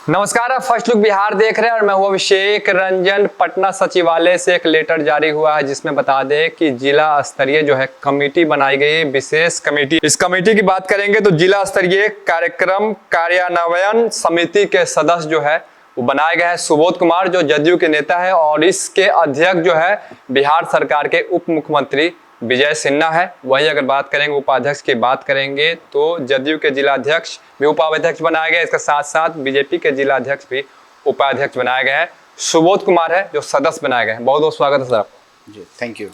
नमस्कार, आप first look Bihar देख रहे हैं और मैं हूं अभिषेक रंजन। पटना सचिवालय से एक लेटर जारी हुआ है जिसमें बता दें कि जिला स्तरीय जो है कमेटी बनाई गई है, विशेष कमेटी। इस कमेटी की बात करेंगे तो जिला स्तरीय कार्यक्रम कार्यान्वयन समिति के सदस्य जो है वो बनाए गए हैं सुबोध कुमार, जो जदयू के नेता है, और इसके अध्यक्ष जो है बिहार सरकार के उप मुख्यमंत्री विजय सिन्हा है। वही अगर बात करेंगे उपाध्यक्ष की बात करेंगे तो जदयू के जिलाध्यक्ष भी उपाध्यक्ष बनाए गए, इसके साथ साथ बीजेपी के जिलाध्यक्ष भी उपाध्यक्ष बनाए गए हैं। सुबोध कुमार है जो सदस्य बनाए गए हैं। बहुत बहुत स्वागत है सर। Ji, thank you.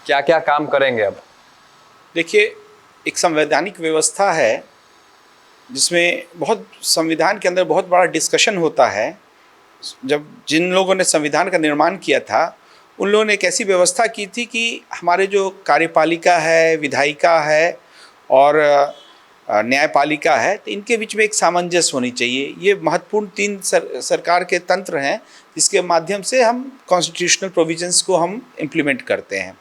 क्या क्या काम करेंगे अब? देखिए, एक संवैधानिक व्यवस्था है जिसमें संविधान के अंदर बहुत बड़ा डिस्कशन होता है। जब जिन लोगों ने संविधान का निर्माण किया था उन लोगों ने एक ऐसी व्यवस्था की थी कि हमारे जो कार्यपालिका है, विधायिका है और न्यायपालिका है, तो इनके बीच में एक सामंजस्य होनी चाहिए। ये महत्वपूर्ण तीन सरकार के तंत्र हैं जिसके माध्यम से हम कॉन्स्टिट्यूशनल प्रोविजंस को हम इम्प्लीमेंट करते हैं।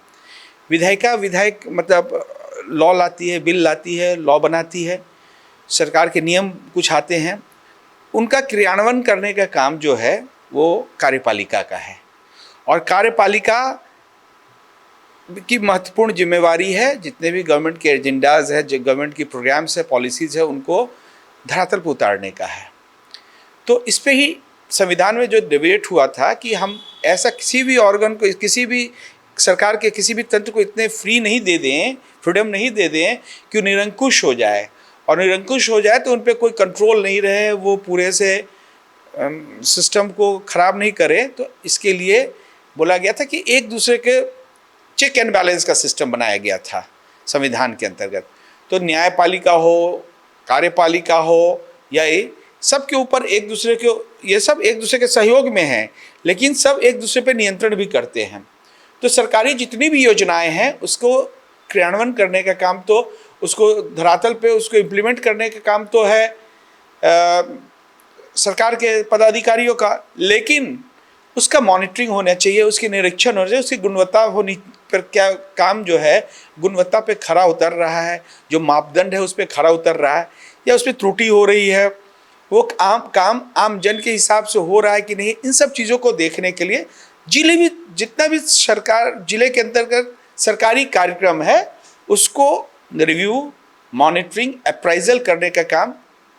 विधायक मतलब लॉ लाती है, बिल लाती है, लॉ बनाती है, सरकार के नियम कुछ आते हैं, उनका क्रियान्वयन करने का काम जो है वो कार्यपालिका का है। और कार्यपालिका की महत्वपूर्ण जिम्मेवारी है जितने भी गवर्नमेंट के एजेंडाज है, जो गवर्नमेंट की प्रोग्राम्स है, पॉलिसीज़ है, उनको धरातल पर उतारने का है। तो इस पे ही संविधान में जो डिबेट हुआ था कि हम ऐसा किसी भी ऑर्गन को, किसी भी सरकार के किसी भी तंत्र को इतने फ्री नहीं दे दें, फ्रीडम नहीं दे दें कि निरंकुश हो जाए, और निरंकुश हो जाए तो उन पर कोई कंट्रोल नहीं रहे, वो पूरे से सिस्टम को ख़राब नहीं करे। तो इसके लिए बोला गया था कि एक दूसरे के चेक एंड बैलेंस का सिस्टम बनाया गया था संविधान के अंतर्गत। तो न्यायपालिका हो, कार्यपालिका हो, या ये सब के ऊपर एक दूसरे के, ये सब एक दूसरे के सहयोग में हैं, लेकिन सब एक दूसरे पे नियंत्रण भी करते हैं। तो सरकारी जितनी भी योजनाएं हैं उसको क्रियान्वयन करने का काम, तो उसको धरातल पे उसको इम्प्लीमेंट करने का काम तो है सरकार के पदाधिकारियों का, लेकिन उसका मॉनिटरिंग होना चाहिए, उसकी निरीक्षण होना चाहिए, उसकी गुणवत्ता होनी पर क्या काम जो है गुणवत्ता पे खरा उतर रहा है, जो मापदंड है उस पर खरा उतर रहा है या उस पर त्रुटि हो रही है, वो काम आम जन के हिसाब से हो रहा है कि नहीं। इन सब चीज़ों को देखने के लिए जितना भी सरकार जिले के अंतर्गत सरकारी कार्यक्रम है उसको रिव्यू, मॉनिटरिंग, अप्राइजल करने का काम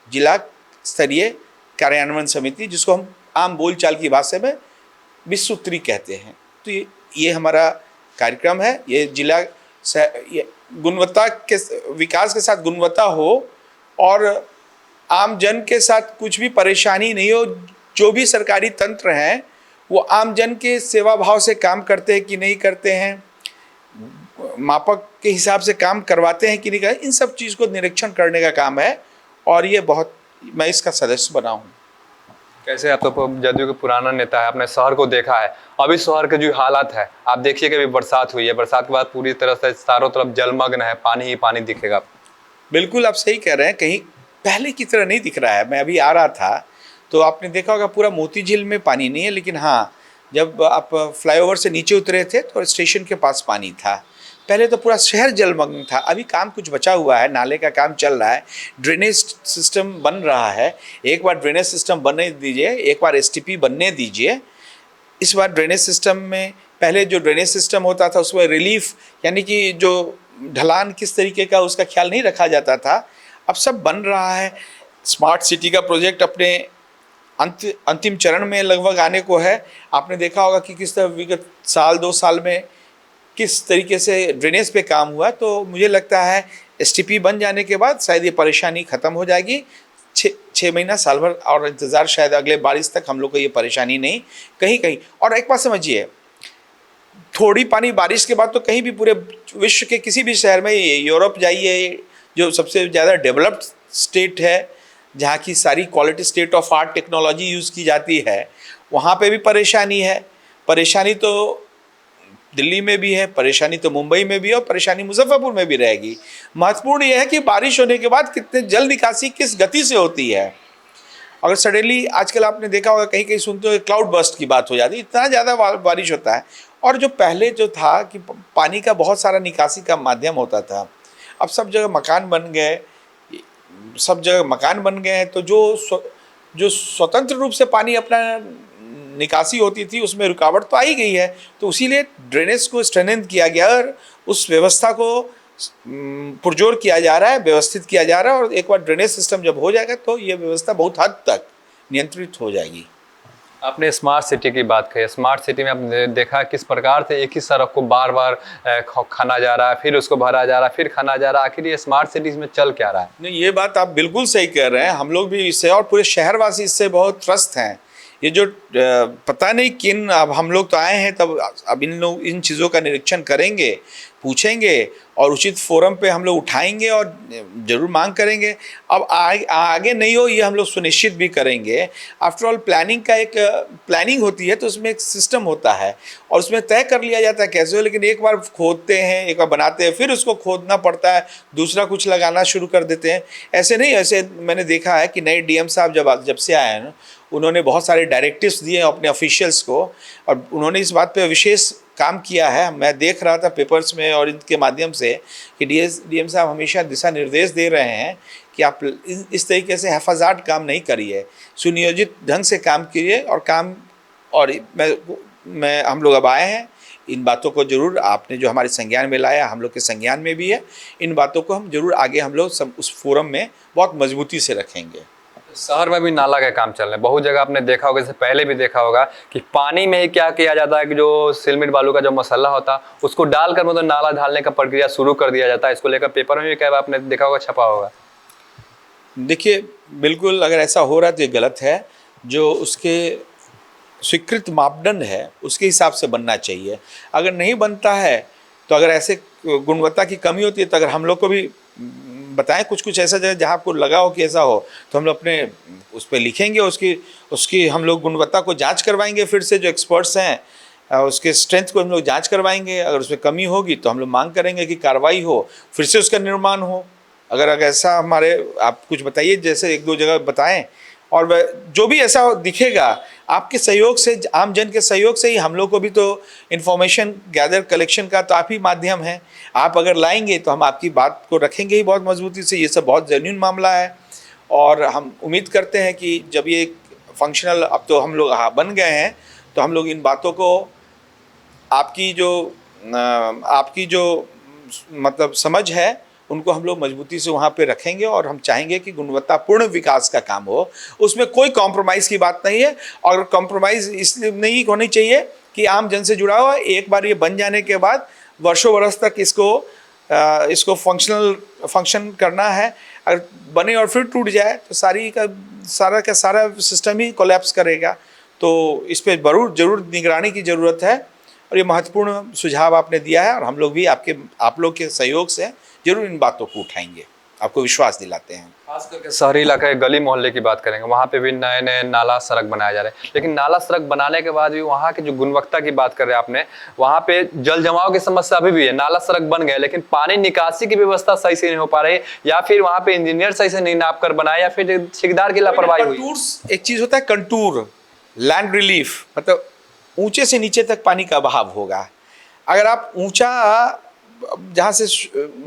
जिला स्तरीय कार्यान्वयन समिति, जिसको हम आम बोलचाल की भाषा में विश्वसूत्री कहते हैं, तो ये हमारा कार्यक्रम है। ये जिला गुणवत्ता के विकास के साथ गुणवत्ता हो और आम जन के साथ कुछ भी परेशानी नहीं हो। जो भी सरकारी तंत्र हैं वो आम जन के सेवा भाव से काम करते हैं कि नहीं करते हैं, मापक के हिसाब से काम करवाते हैं कि नहीं करते, इन सब चीज़ को निरीक्षण करने का काम है। और ये मैं इसका सदस्य बना हूँ। कैसे, आप तो जदयू के पुराना नेता है, आपने शहर को देखा है। अभी शहर के जो हालात है, आप देखिए कि अभी बरसात हुई है, बरसात के बाद पूरी तरह से चारों तरफ जलमग्न है, पानी ही पानी दिखेगा। बिल्कुल आप सही कह रहे हैं, कहीं पहले की तरह नहीं दिख रहा है। मैं अभी आ रहा था तो आपने देखा होगा पूरा मोती झील में पानी नहीं है, लेकिन हाँ, जब आप फ्लाईओवर से नीचे उतरे थे तो स्टेशन के पास पानी था। पहले तो पूरा शहर जलमग्न था। अभी काम कुछ बचा हुआ है, नाले का काम चल रहा है, ड्रेनेज सिस्टम बन रहा है। एक बार ड्रेनेज सिस्टम बनने दीजिए, एक बार एसटीपी बनने दीजिए। इस बार ड्रेनेज सिस्टम में, पहले जो ड्रेनेज सिस्टम होता था उसमें रिलीफ यानी कि जो ढलान किस तरीके का उसका ख्याल नहीं रखा जाता था, अब सब बन रहा है। स्मार्ट सिटी का प्रोजेक्ट अपने अंतिम चरण में लगभग आने को है। आपने देखा होगा कि किस तरह विगत साल 2 साल में किस तरीके से ड्रेनेज पे काम हुआ। तो मुझे लगता है एसटीपी बन जाने के बाद शायद ये परेशानी ख़त्म हो जाएगी। 6 महीना साल भर और इंतज़ार, शायद अगले बारिश तक हम लोग को ये परेशानी नहीं कहीं। और एक बात समझिए, थोड़ी पानी बारिश के बाद तो कहीं भी पूरे विश्व के किसी भी शहर में, यूरोप जाइए जो सबसे ज़्यादा डेवलप्ड स्टेट है, जहाँ की सारी quality state of art technology use की जाती है, वहाँ पे भी परेशानी है। परेशानी तो दिल्ली में भी है, परेशानी तो मुंबई में भी है और परेशानी मुजफ्फरपुर में भी रहेगी। महत्वपूर्ण यह है कि बारिश होने के बाद कितने जल निकासी किस गति से होती है। अगर सडनली आजकल आपने देखा होगा कहीं कहीं सुनते हो क्लाउड बर्स्ट की बात हो जाती है, इतना ज़्यादा बारिश होता है। और जो पहले जो था कि पानी का बहुत सारा निकासी का माध्यम होता था, अब सब जगह मकान बन गए हैं, तो जो जो स्वतंत्र रूप से पानी अपना निकासी होती थी उसमें रुकावट तो आई गई है, तो इसीलिए ड्रेनेज को स्ट्रेंथन किया गया और उस व्यवस्था को पुरजोर किया जा रहा है, व्यवस्थित किया जा रहा है। और एक बार ड्रेनेज सिस्टम जब हो जाएगा तो ये व्यवस्था बहुत हद तक नियंत्रित हो जाएगी। आपने स्मार्ट सिटी की बात कही। स्मार्ट सिटी में आपने देखा किस प्रकार से एक ही सड़क को बार बार खाना जा रहा है, फिर उसको भरा जा रहा है, फिर खाना जा रहा है। आखिर ये स्मार्ट सिटीज में चल क्या रहा है? नहीं, ये बात आप बिल्कुल सही कह रहे हैं। हम लोग भी इससे और पूरे शहरवासी इससे बहुत त्रस्त हैं। ये जो पता नहीं किन, अब हम लोग तो आए हैं तब अब इन चीज़ों का निरीक्षण करेंगे, पूछेंगे और उचित फोरम पे हम लोग उठाएंगे और ज़रूर मांग करेंगे। अब आगे नहीं हो ये हम लोग सुनिश्चित भी करेंगे। आफ्टर ऑल प्लानिंग का एक प्लानिंग होती है तो उसमें एक सिस्टम होता है और उसमें तय कर लिया जाता है कैसे हो। लेकिन एक बार खोदते हैं, एक बार बनाते हैं, फिर उसको खोदना पड़ता है, दूसरा कुछ लगाना शुरू कर देते हैं। ऐसे नहीं, ऐसे मैंने देखा है कि नए डीएम साहब जब से आए हैं ना, उन्होंने बहुत सारे डायरेक्टिव्स दिए अपने ऑफिशियल्स को और उन्होंने इस बात पे विशेष काम किया है। मैं देख रहा था पेपर्स में और इनके माध्यम से कि डीएम साहब हमेशा दिशा निर्देश दे रहे हैं कि आप इस तरीके से हफाजात काम नहीं करिए, सुनियोजित ढंग से काम कीजिए और मैं हम लोग अब आए हैं, इन बातों को जरूर आपने जो हमारे संज्ञान में लाया, हम लोग के संज्ञान में भी है। इन बातों को हम जरूर आगे हम लोग सब उस फोरम में बहुत मजबूती से रखेंगे। शहर में भी नाला का काम चल रहा है। बहुत जगह आपने देखा होगा, जैसे पहले भी देखा होगा कि पानी में ही क्या किया जाता है कि जो सीमेंट बालू का जो मसाला होता है उसको डालकर मतलब नाला ढालने का प्रक्रिया शुरू कर दिया जाता है। इसको लेकर पेपर में भी क्या आपने देखा होगा, छपा होगा। देखिए, बिल्कुल अगर ऐसा हो रहा है तो ये गलत है। जो उसके स्वीकृत मापदंड है उसके हिसाब से बनना चाहिए। अगर नहीं बनता है तो अगर ऐसे गुणवत्ता की कमी होती है तो अगर हम लोग को भी बताएं कुछ ऐसा जगह जहाँ आपको लगा हो कि ऐसा हो तो हम लोग अपने उस पर लिखेंगे, उसकी हम लोग गुणवत्ता को जांच करवाएंगे। फिर से जो एक्सपर्ट्स हैं उसके स्ट्रेंथ को हम लोग जांच करवाएंगे। अगर उसमें कमी होगी तो हम लोग मांग करेंगे कि कार्रवाई हो, फिर से उसका निर्माण हो। अगर ऐसा हमारे आप कुछ बताइए, जैसे एक दो जगह बताएं, और जो भी ऐसा दिखेगा आपके सहयोग से, आम जन के सहयोग से ही हम लोग को भी तो इन्फॉर्मेशन गैदर कलेक्शन का तो आप ही माध्यम है। आप अगर लाएंगे तो हम आपकी बात को रखेंगे ही बहुत मजबूती से। ये सब बहुत जेन्युइन मामला है और हम उम्मीद करते हैं कि जब ये फंक्शनल अब तो हम लोग बन गए हैं तो हम लोग इन बातों को आपकी जो मतलब समझ है उनको हम लोग मजबूती से वहाँ पे रखेंगे और हम चाहेंगे कि गुणवत्तापूर्ण विकास का काम हो, उसमें कोई कॉम्प्रोमाइज़ की बात नहीं है। और कॉम्प्रोमाइज़ इसलिए नहीं होनी चाहिए कि आम जन से जुड़ा हुआ, एक बार ये बन जाने के बाद वर्षों बरस तक इसको फंक्शन करना है। अगर बने और फिर टूट जाए तो सारा सिस्टम ही कोलैप्स करेगा। तो इस पर जरूर निगरानी की ज़रूरत है और ये महत्वपूर्ण सुझाव आपने दिया है और हम लोग भी आप लोग के सहयोग से जरूर इन बातों को उठाएंगे, आपको विश्वास दिलाते हैं। खास करके शहरी इलाके गली मोहल्ले की बात करेंगे, वहाँ पे भी नए नए नाला सड़क बनाए जा रहे हैं। लेकिन नाला सड़क बनाने के बाद भी वहाँ की जो गुणवत्ता की बात कर रहे हैं आपने, वहाँ पे जल जमाव की समस्या अभी भी है। नाला सड़क बन गए लेकिन पानी निकासी की व्यवस्था सही से नहीं हो पा रही, या फिर वहाँ पे इंजीनियर सही से नहीं नाप कर बनाए, या फिर ठेकेदार की लापरवाही हुई। एक चीज होता है कंटूर, लैंड रिलीफ, मतलब ऊंचे से नीचे तक पानी का बहाव होगा। अगर आप ऊंचा जहाँ से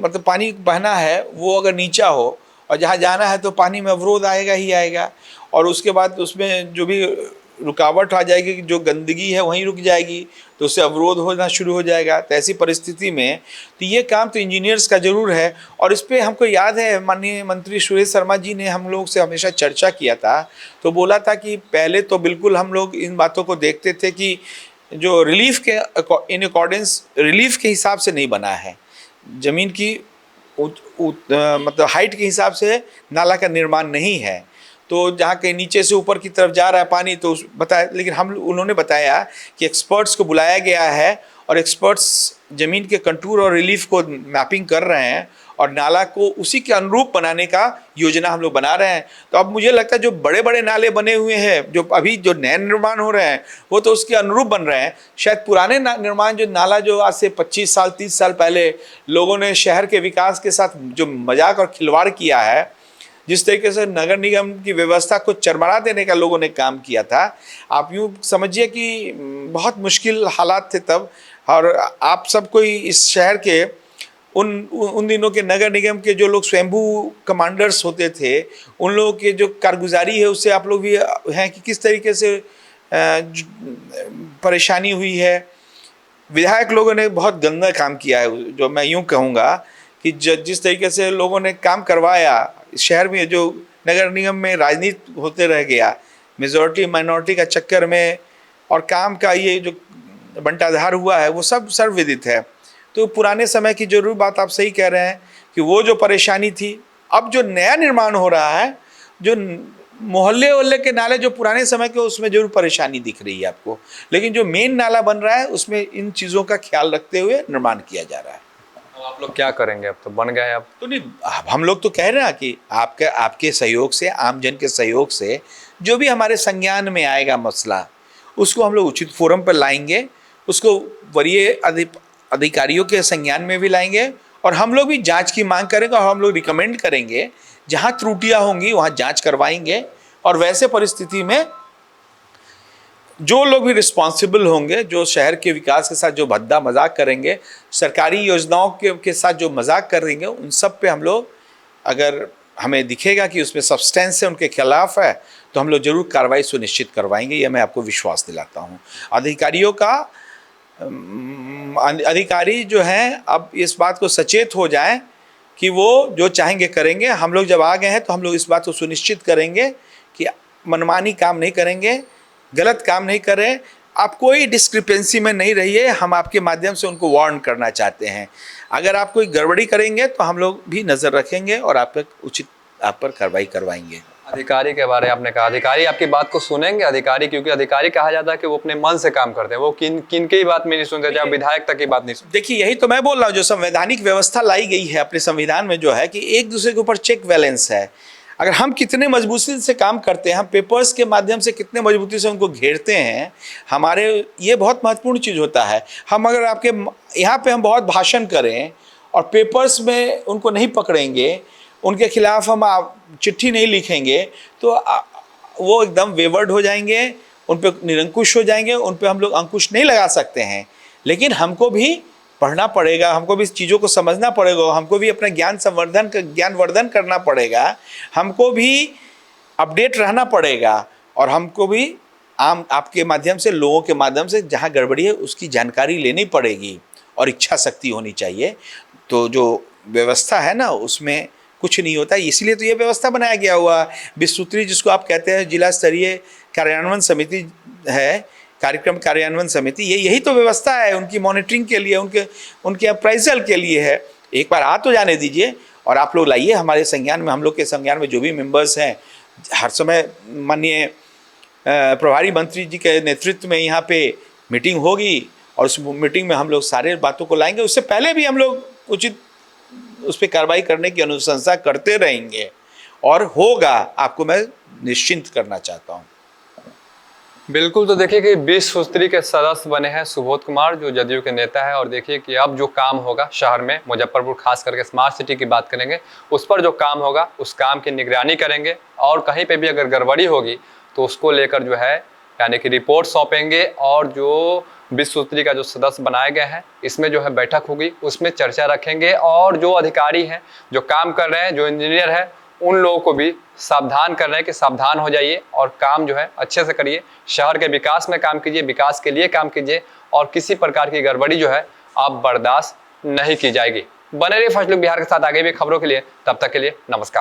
मतलब पानी बहना है वो अगर नीचा हो और जहाँ जाना है तो पानी में अवरोध आएगा ही आएगा। और उसके बाद उसमें जो भी रुकावट आ जाएगी, जो गंदगी है वहीं रुक जाएगी, तो उससे अवरोध होना शुरू हो जाएगा। तो ऐसी परिस्थिति में तो ये काम तो इंजीनियर्स का ज़रूर है। और इस पर हमको याद है माननीय मंत्री सुरेश शर्मा जी ने हम लोग से हमेशा चर्चा किया था, तो बोला था कि पहले तो बिल्कुल हम लोग इन बातों को देखते थे कि जो रिलीफ के इन अकॉर्डेंस रिलीफ के हिसाब से नहीं बना है, ज़मीन की मतलब हाइट के हिसाब से नाला का निर्माण नहीं है। तो जहाँ कहीं नीचे से ऊपर की तरफ जा रहा है पानी तो बताया, लेकिन उन्होंने बताया कि एक्सपर्ट्स को बुलाया गया है और एक्सपर्ट्स ज़मीन के कंटूर और रिलीफ को मैपिंग कर रहे हैं और नाला को उसी के अनुरूप बनाने का योजना हम लोग बना रहे हैं। तो अब मुझे लगता है जो बड़े बड़े नाले बने हुए हैं, जो अभी जो नए निर्माण हो रहे हैं, वो तो उसके अनुरूप बन रहे हैं। शायद पुराने निर्माण जो नाला जो आज से 25 साल 30 साल पहले लोगों ने शहर के विकास के साथ जो मजाक और खिलवाड़ किया है, जिस तरीके से नगर निगम की व्यवस्था को चरमरा देने का लोगों ने काम किया था, आप यूँ समझिए कि बहुत मुश्किल हालात थे तब। और आप सब कोई इस शहर के उन दिनों के नगर निगम के जो लोग स्वयंभू कमांडर्स होते थे, उन लोगों के जो कारगुजारी है उससे आप लोग भी हैं कि किस तरीके से परेशानी हुई है। विधायक लोगों ने बहुत गंदा काम किया है, जो मैं यूँ कहूँगा कि जिस तरीके से लोगों ने काम करवाया शहर में, जो नगर निगम में राजनीति होते रह गया, मेजॉरिटी माइनॉरिटी का चक्कर में, और काम का ये जो बंटाधार हुआ है वो सब सर्वविदित है। तो पुराने समय की जरूर बात आप सही कह रहे हैं कि वो जो परेशानी थी, अब जो नया निर्माण हो रहा है, जो मोहल्ले के नाले जो पुराने समय के, उसमें जरूर परेशानी दिख रही है आपको, लेकिन जो मेन नाला बन रहा है उसमें इन चीज़ों का ख्याल रखते हुए निर्माण किया जा रहा है। तो आप लोग क्या करेंगे? अब तो बन गए, अब तो नहीं, हम लोग तो कह रहे हैं कि आपके सहयोग से, आम जन के सहयोग से जो भी हमारे संज्ञान में आएगा मसला, उसको हम लोग उचित फोरम पर लाएंगे, उसको वरीय अधिकारियों के संज्ञान में भी लाएंगे, और हम लोग भी जांच की मांग करेंगे, और हम लोग रिकमेंड करेंगे जहां त्रुटियां होंगी वहां जांच करवाएंगे। और वैसे परिस्थिति में जो लोग भी रिस्पॉन्सिबल होंगे, जो शहर के विकास के साथ जो भद्दा मजाक करेंगे, सरकारी योजनाओं के साथ जो मजाक करेंगे, उन सब पे हम लोग, अगर हमें दिखेगा कि उसमें सब्सटेंस है, उनके खिलाफ है, तो हम लोग जरूर कार्रवाई सुनिश्चित करवाएंगे। यह मैं आपको विश्वास दिलाता हूँ। अधिकारी जो हैं अब इस बात को सचेत हो जाएं कि वो जो चाहेंगे करेंगे। हम लोग जब आ गए हैं तो हम लोग इस बात को सुनिश्चित करेंगे कि मनमानी काम नहीं करेंगे, गलत काम नहीं करें। आप कोई डिस्क्रिपेंसी में नहीं रहिए, हम आपके माध्यम से उनको वार्न करना चाहते हैं। अगर आप कोई गड़बड़ी करेंगे तो हम लोग भी नज़र रखेंगे और आप पर कार्रवाई करवाएंगे। अधिकारी के बारे में आपने कहा, अधिकारी आपकी बात को सुनेंगे? अधिकारी, क्योंकि अधिकारी कहा जाता है कि वो अपने मन से काम करते हैं, वो किन की बात में नहीं सुनते, चाहे विधायक तक की बात नहीं सुनते। देखिए, यही तो मैं बोल रहा हूँ, जो संवैधानिक व्यवस्था लाई गई है अपने संविधान में, जो है कि एक दूसरे के ऊपर चेक बैलेंस है। अगर हम कितने मजबूती से काम करते हैं, हम पेपर्स के माध्यम से कितने मजबूती से उनको घेरते हैं, हमारे ये बहुत महत्वपूर्ण चीज़ होता है। हम अगर आपके यहाँ पे हम बहुत भाषण करें और पेपर्स में उनको नहीं पकड़ेंगे, उनके खिलाफ हम चिट्ठी नहीं लिखेंगे, तो वो एकदम वेवर्ड हो जाएंगे, उन पर निरंकुश हो जाएंगे, उन पर हम लोग अंकुश नहीं लगा सकते हैं। लेकिन हमको भी पढ़ना पड़ेगा, हमको भी चीज़ों को समझना पड़ेगा, हमको भी अपना ज्ञानवर्धन करना पड़ेगा, हमको भी अपडेट रहना पड़ेगा, और हमको भी आपके माध्यम से, लोगों के माध्यम से जहाँ गड़बड़ी है उसकी जानकारी लेनी पड़ेगी, और इच्छा शक्ति होनी चाहिए। तो जो व्यवस्था है ना, उसमें कुछ नहीं होता, इसलिए तो ये व्यवस्था बनाया गया हुआ। 20 सूत्री जिसको आप कहते हैं, जिला स्तरीय कार्यान्वयन समिति है, कार्यक्रम कार्यान्वयन समिति, यही तो व्यवस्था है उनकी मॉनिटरिंग के लिए, उनके अप्राइजल के लिए है। एक बार आ तो जाने दीजिए, और आप लोग लाइए हमारे संज्ञान में। हम लोग के संज्ञान में जो भी मेंबर्स हैं, हर समय माननीय प्रभारी मंत्री जी के नेतृत्व में यहाँ पे मीटिंग होगी, और उस मीटिंग में हम लोग सारे बातों को लाएंगे। उससे पहले भी हम लोग उचित उस पर कार्रवाई करने की अनुशंसा करते रहेंगे, और होगा, आपको मैं निश्चिंत करना चाहता हूँ। बिल्कुल। तो देखिए कि 20 सूत्री के सदस्य बने हैं सुबोध कुमार, जो जदयू के नेता है, और देखिए कि अब जो काम होगा शहर में, मुजफ्फरपुर खास करके स्मार्ट सिटी की बात करेंगे, उस पर जो काम होगा उस काम की निगरानी करेंगे, और कहीं पे भी अगर गड़बड़ी होगी तो उसको लेकर जो है यानी कि रिपोर्ट सौंपेंगे। और जो 20 सूत्री का जो सदस्य बनाए गए हैं, इसमें जो है बैठक होगी, उसमें चर्चा रखेंगे, और जो अधिकारी हैं, जो काम कर रहे हैं, जो इंजीनियर है, उन लोगों को भी सावधान कर रहे हैं कि सावधान हो जाइए और काम जो है अच्छे से करिए, शहर के विकास में काम कीजिए, विकास के लिए काम कीजिए, और किसी प्रकार की गड़बड़ी जो है अब बर्दाश्त नहीं की जाएगी। बने रहिए फर्स्ट लुक बिहार के साथ आगे भी खबरों के लिए। तब तक के लिए नमस्कार।